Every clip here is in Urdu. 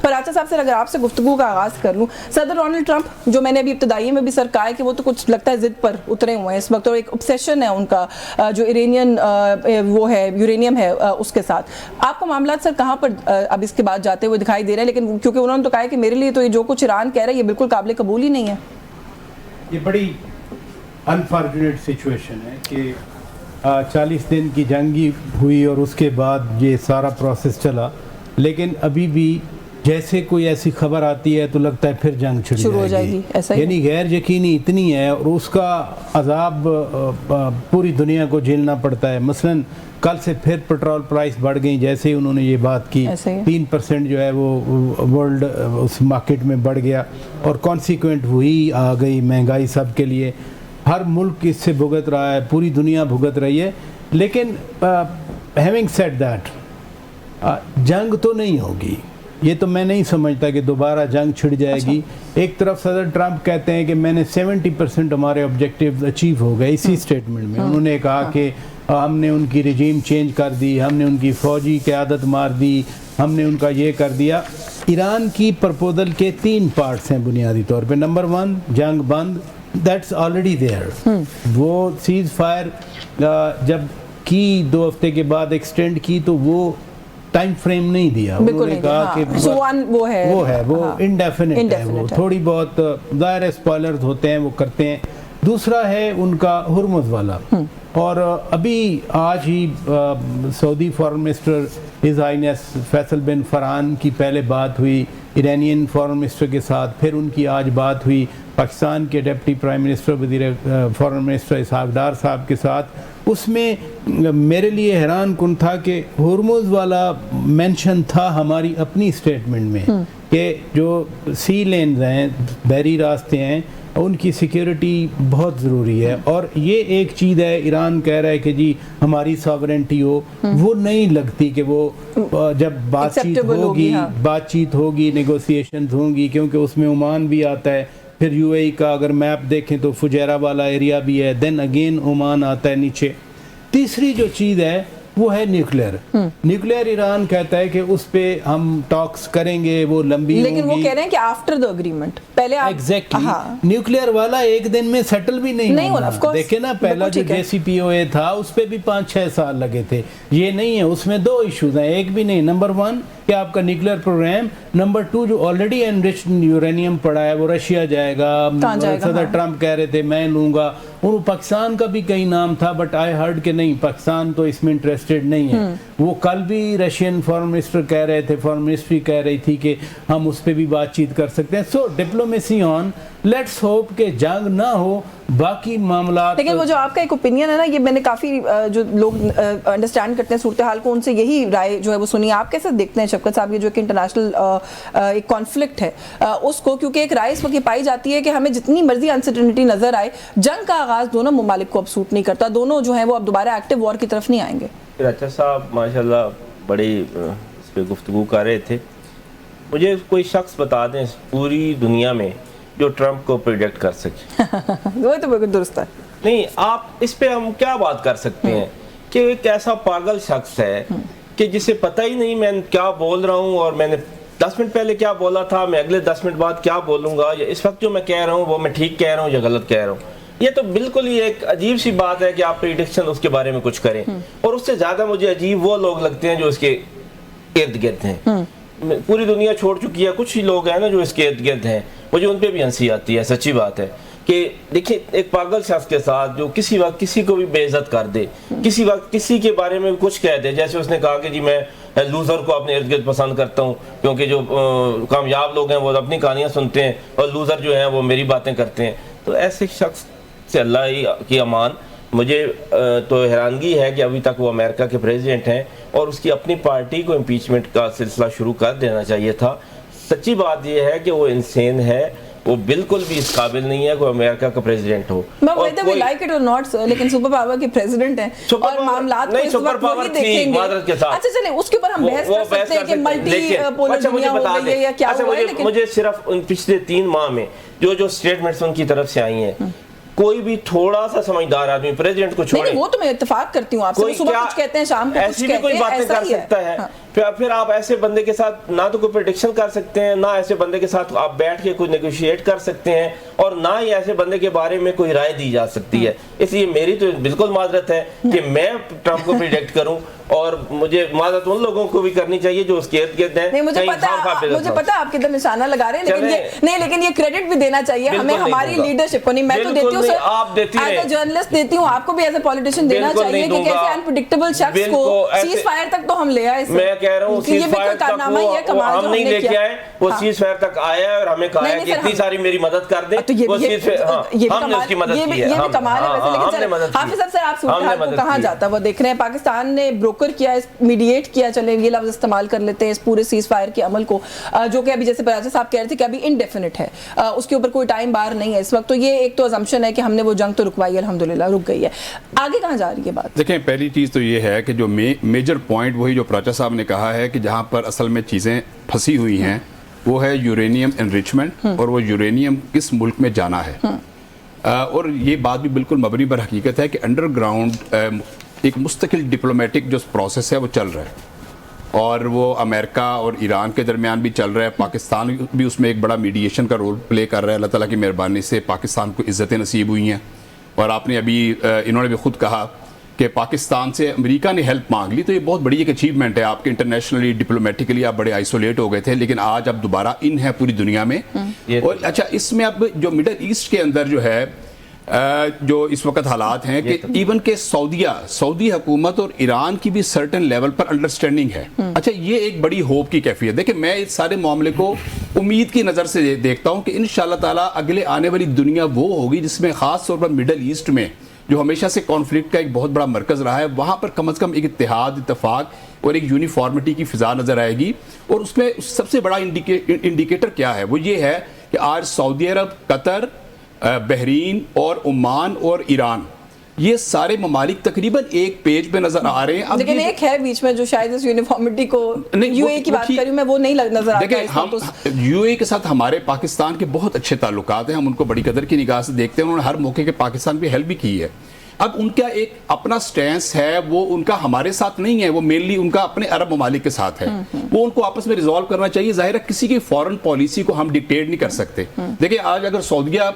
پر راجہ صاحب سے اگر آپ سے گفتگو کا آغاز کر لوں، صدر ڈونلڈ ٹرمپ جو میں نے ابھی ابتدائی میں بھی سر کہا ہے کہ وہ تو کچھ لگتا ہے ضد پر اترے ہوئے ہیں اس وقت، اور ایک obsession ہے ان کا جو ایرانین وہ ہے یورینیم ہے اس کے ساتھ. آپ کو معاملات سر کہاں پر اب اس کے بعد جاتے ہوئے دکھائی دے رہے ہیں؟ لیکن کیونکہ انہوں نے تو کہا ہے کہ میرے لیے تو یہ جو کچھ ایران کہہ رہا ہے یہ بالکل قابل قبول ہی نہیں ہے. یہ بڑی انفارچونیٹ سچویشن ہے کہ 40 دن کی جنگی ہوئی اور اس کے بعد یہ سارا پروسیس چلا، لیکن ابھی بھی جیسے کوئی ایسی خبر آتی ہے تو لگتا ہے پھر جنگ شروع ہو جائے گی. یعنی غیر یقینی اتنی ہے اور اس کا عذاب پوری دنیا کو جھیلنا پڑتا ہے. مثلاً کل سے پھر پیٹرول پرائس بڑھ گئی، جیسے ہی انہوں نے یہ بات کی 3% جو ہے وہ ورلڈ اس مارکیٹ میں بڑھ گیا، اور کانسیکوینٹ وہی آ گئی مہنگائی سب کے لیے. ہر ملک اس سے بھگت رہا ہے، پوری دنیا بھگت رہی ہے. لیکن ہیونگ سیڈ دیٹ، جنگ تو نہیں ہوگی. یہ تو میں نہیں سمجھتا کہ دوبارہ جنگ چھڑ جائے گی. ایک طرف صدر ٹرمپ کہتے ہیں کہ میں نے 70% ہمارے آبجیکٹیو اچیو ہو گئے. اسی سٹیٹمنٹ میں انہوں نے کہا کہ ہم نے ان کی رجیم چینج کر دی، ہم نے ان کی فوجی قیادت مار دی، ہم نے ان کا یہ کر دیا. ایران کی پرپوزل کے 3 پارٹس ہیں بنیادی طور پہ. نمبر 1 جنگ بند، دیٹس آلریڈی دیئر. وہ سیز فائر جب کی 2 ہفتے کے بعد ایکسٹینڈ کی تو وہ ٹائم فریم نہیں دیا. انہوں نے کہا کہ وہ انڈیفینٹ ہے، وہ تھوڑی بہت ظاہر اسپوائلرز ہوتے ہیں وہ کرتے ہیں. دوسرا ہے ان کا ہرمز والا، اور ابھی آج ہی Saudi foreign minister his highness Faisal bin Farhan کی پہلے بات ہوئی ایرانین فارن منسٹر کے ساتھ، پھر ان کی آج بات ہوئی پاکستان کے ڈپٹی پرائم منسٹر وزیر فارن منسٹر اسحاق ڈار صاحب کے ساتھ. اس میں میرے لیے حیران کن تھا کہ ہرمز والا مینشن تھا ہماری اپنی اسٹیٹمنٹ میں کہ جو سی لینز ہیں، بحری راستے ہیں، ان کی سیکیورٹی بہت ضروری ہے. اور یہ ایک چیز ہے، ایران کہہ رہا ہے کہ جی ہماری ساورنٹی ہو، وہ نہیں لگتی کہ وہ جب بات چیت ہوگی نیگوسیشنز ہوں گی، کیونکہ اس میں عمان بھی آتا ہے. پھر یو اے ای کا اگر میپ دیکھیں تو فجیرہ والا ایریا بھی ہے، دین اگین عمان آتا ہے نیچے. تیسری جو چیز ہے وہ ہے نیوکلیئر. نیوکلیئر ایران کہتا ہے کہ اس پہ ہم ٹاکس کریں گے، وہ لمبی ہوں گی، لیکن وہ کہہ رہے ہیں کہ آفٹر دی اگریمنٹ پہلے ایگزیکٹلی. نیوکلیئر والا ایک دن میں سیٹل بھی نہیں ہونا. دیکھیں نا پہلا جو جے سی پی او اے تھا اس پہ بھی 5-6 سال لگے تھے. یہ نہیں ہے، اس میں 2 ایشوز ہیں، ایک بھی نہیں. نمبر 1 کہ آپ کا نیوکلیئر پروگرام، نمبر 2 جو آلریڈی انرچڈ یورینیم پڑا ہے وہ رشیا جائے گا. صدر ٹرمپ کہہ رہے تھے میں لوں گا. اور پاکستان کا بھی کئی نام تھا، بٹ آئی ہرڈ کہ نہیں، پاکستان تو اس میں انٹرسٹڈ نہیں ہے. وہ کل بھی رشین فارن منسٹر کہہ رہے تھے، فارن منسٹری کہہ رہی تھی کہ ہم اس پہ بھی بات چیت کر سکتے ہیں. سو ڈپلومیسی آن، لیٹس ہوپ کہ جنگ نہ ہو، باقی معاملات. لیکن وہ جو آپ کا ایک اوپینین ہے نا، یہ میں نے کافی جو لوگ انڈرسٹینڈ کرتے ہیں صورتحال کو، ان سے یہی رائے جو ہے وہ سنی. آپ کیسے دیکھتے ہیں شفقت صاحب یہ جو کہ انٹرنیشنل ایک کانفلکٹ ہے اس کو؟ کیونکہ ایک رائے اس وقت یہ پائی جاتی ہے کہ ہمیں جتنی مرضی انسرٹنٹی نظر آئے، جنگ کا آغاز دونوں ممالک کو اب سوٹ نہیں کرتا، دونوں جو ہیں وہ اب دوبارہ ایکٹیو وار کی طرف نہیں آئیں گے. راجہ صاحب ماشاءاللہ بڑی اس پہ گفتگو کر رہے تھے. مجھے کوئی شخص بتا دیں پوری دنیا میں جو ٹرمپ کو پریڈکٹ کر سکے. وہ تو بالکل درست ہے. نہیں، آپ اس پہ ہم کیا بات کر سکتے ہیں کہ ایک ایسا پاگل شخص ہے کہ جسے پتہ ہی نہیں میں کیا بول رہا ہوں، اور میں نے 10 منٹ پہلے کیا بولا تھا، میں اگلے 10 منٹ بعد کیا بولوں گا، یا اس وقت جو میں کہہ رہا ہوں وہ میں ٹھیک کہہ رہا ہوں یا غلط کہہ رہا ہوں. یہ تو بالکل ہی ایک عجیب سی بات ہے کہ آپ پریڈکشن اس کے بارے میں کچھ کریں. اور اس سے زیادہ مجھے عجیب وہ لوگ لگتے ہیں جو اس کے ارد گرد ہیں. پوری دنیا چھوڑ چکی ہے، کچھ ہی لوگ ہیں نا جو اس کے ارد گرد ہیں، مجھے ان پہ بھی ہنسی آتی ہے. سچی بات ہے کہ دیکھیں ایک پاگل شخص کے ساتھ جو کسی وقت کسی کو بھی بے عزت کر دے، کسی وقت کسی کے بارے میں کچھ کہہ دے. جیسے اس نے کہا کہ جی میں لوزر کو اپنے ارد گرد پسند کرتا ہوں، کیونکہ جو کامیاب لوگ ہیں وہ اپنی کہانیاں سنتے ہیں اور لوزر جو ہیں وہ میری باتیں کرتے ہیں. تو ایسے شخص سے اللہ کی امان. مجھے تو حیرانگی ہے کہ ابھی تک وہ امریکہ کے پریزیڈنٹ ہیں، اور اس کی اپنی پارٹی کو امپیچمنٹ کا سلسلہ شروع کر دینا چاہیے تھا. سچی بات یہ ہے کہ وہ انسین ہے، وہ بالکل بھی اس قابل نہیں ہے کوئی امریکہ کا پریزیڈنٹ ہو. لیکن سپر پاور کے پریزیڈنٹ ہیں اور معاملات کو اس وقت وہی دیکھیں گے. اچھا چلیں اس کے اوپر ہم بحث کر سکتے ہیں کہ ملٹی پولر دنیا ہو گئی ہے یا کیا ہوا ہے. لیکن مجھے صرف ان پچھلے 3 ماہ میں جو سٹیٹمنٹس ان کی طرف سے آئی ہیں، کوئی بھی تھوڑا سا سمجھدار آدمی پریزیڈنٹ کو چھوڑے. نہیں وہ تو میں اتفاق کرتی ہوں آپ سے، صبح کچھ کہتے ہیں شام کو کچھ کہتے ہیں، ایسی بھی کوئی باتیں کر سکتا ہے. پھر آپ ایسے بندے کے ساتھ نہ تو کوئی پریڈکشن کر سکتے ہیں، نہ ایسے بندے کے ساتھ آپ بیٹھ کے کوئی نیگوشیٹ کر سکتے ہیں، اور نہ ہی ایسے بندے کے بارے میں کوئی رائے دی جا سکتی ہے. اس لیے میری تو بالکل معذرت ہے کہ میں ٹرمپ کو پریڈکٹ کروں، اور مجھے معذرت ان لوگوں کو بھی کرنی چاہیے جو اس کے ارد گرد ہیں. نہیں مجھے پتا آپ کدھر نشانہ لگا رہے ہیں، لیکن یہ کریڈٹ بھی دینا چاہیے ہمیں ہماری لیڈرشپ کو. نہیں میں تو دیتی ہوں سر، ایز اے جرنلسٹ دیتی ہوں، آپ کو بھی ایز اے پولیٹیشین دینا چاہیے کہ کیسے انپریڈکٹبل شخص کو سیز فائر تک تو ہم لے آئے. میں کہہ رہا ہوں سیز فائر تک ہم نہیں لے کے آئے، وہ سیز فائر تک آیا ہے اور ہمیں کہا ہے کہ اتنی ساری میری مدد کر دیں. ہم نے اس کی مدد کی ہے. یہ بھی کمال ہے ویسے. لیکن حافظ صاحب سر آپ صورتحال کو کہاں جاتا ہے وہ دیکھ رہے ہیں. پاکستان نے بروکر کیا، میڈیٹ کیا، چلیں یہ لفظ استعمال کر لیتے ہیں اس پورے سیز فائر کے عمل کو، جو کہ ابھی جیسے پراجا صاحب کہہ رہے تھے کہ ابھی انڈیفینٹ ہے، اس کے اوپر کوئی ٹائم بار نہیں ہے اس وقت. تو یہ ایک تو اسمپشن ہے کہ ہم نے وہ جنگ تو رکوائی، الحمدللہ رک گئی ہے. آگے کہاں جا رہی ہے بات؟ دیکھیں پہلی چیز تو یہ ہے کہ جو میجر پوائنٹ وہی جو پراچا صاحب نے کہا ہے کہ جہاں پر اصل میں چیزیں پھنسی ہوئی ہیں وہ ہے یورینیم انریچمنٹ، اور وہ یورینیم کس ملک میں جانا ہے. اور یہ بات بھی بالکل مبنی پر حقیقت ہے کہ انڈر گراؤنڈ ایک مستقل ڈپلومیٹک جو پروسیس ہے وہ چل رہا ہے، اور وہ امریکہ اور ایران کے درمیان بھی چل رہا ہے. پاکستان بھی اس میں ایک بڑا میڈیشن کا رول پلے کر رہا ہے. اللہ تعالیٰ کی مہربانی سے پاکستان کو عزتیں نصیب ہوئی ہیں، اور آپ نے ابھی انہوں نے بھی خود کہا کہ پاکستان سے امریکہ نے ہیلپ مانگ لی، تو یہ بہت بڑی ایک اچیومنٹ ہے آپ کے. انٹرنیشنلی ڈپلومیٹکلی آپ بڑے آئسولیٹ ہو گئے تھے، لیکن آج آپ دوبارہ ان ہیں پوری دنیا میں. اور اچھا اس میں اب جو مڈل ایسٹ کے اندر جو ہے جو اس وقت حالات ہیں کہ ایون کہ سعودی حکومت اور ایران کی بھی سرٹن لیول پر انڈرسٹینڈنگ ہے. اچھا یہ ایک بڑی ہوپ کی کیفیت. دیکھیں میں اس سارے معاملے کو امید کی نظر سے دیکھتا ہوں کہ انشاءاللہ تعالیٰ اگلے آنے والی دنیا وہ ہوگی جس میں خاص طور پر مڈل ایسٹ میں جو ہمیشہ سے کانفلکٹ کا ایک بہت بڑا مرکز رہا ہے، وہاں پر کم از کم ایک اتحاد، اتفاق اور ایک یونیفارمٹی کی فضا نظر آئے گی. اور اس میں سب سے بڑا انڈیکیٹر کیا ہے؟ وہ یہ ہے کہ آج سعودی عرب، قطر، بحرین اور عمان اور ایران، یہ سارے ممالک تقریباً ایک پیج پہ نظر آ رہے ہیں. لیکن ایک ہے بیچ میں جو شاید اس یونیفارمٹی کو یو اے کی بات کر رہی ہوں میں، وہ نہیں نظر آتا. دیکھیں ہم یو اے کے ساتھ ہمارے پاکستان کے بہت اچھے تعلقات ہیں، ہم ان کو بڑی قدر کی نگاہ سے دیکھتے ہیں. انہوں نے ہر موقع کے پاکستان پہ ہیلپ بھی کی ہے. اب ان کا ایک اپنا سٹینس ہے، وہ ان کا ہمارے ساتھ نہیں ہے، وہ مینلی ان کا اپنے عرب ممالک کے ساتھ ہے. وہ ان کو آپس میں ریزالو کرنا چاہیے. ظاہر ہے کسی کی فورن پالیسی کو ہم ڈکٹیٹ نہیں کر سکتے. دیکھیں آج اگر سعودیہ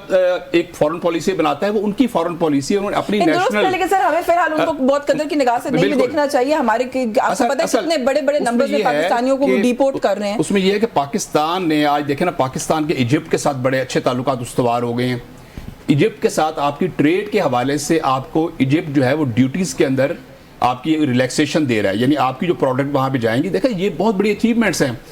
ایک فورن پالیسی بناتا ہے، وہ ان کی فورن پالیسی ہے، انہوں نے اپنی نیشنل. لیکن سر ہمیں فی الحال ان کو بہت قدر کی نگاہ سے نہیں دیکھنا چاہیے. ہمارے آپ کو پتہ ہے کتنے بڑے بڑے نمبر میں پاکستانیوں کو ڈیپورٹ کر رہے ہیں. اس میں یہ ہے کہ پاکستان نے آج دیکھیں نا، پاکستان کے ایجپٹ کے ساتھ بڑے اچھے تعلقات استوار ہو گئے ہیں. ایجپٹ کے ساتھ آپ کی ٹریڈ کے حوالے سے آپ کو ایجپٹ جو ہے وہ ڈیوٹیز کے اندر آپ کی ریلیکسیشن دے رہا ہے، یعنی آپ کی جو پروڈکٹ وہاں پہ جائیں گی. دیکھیں یہ بہت بڑی اچیومنٹس ہیں.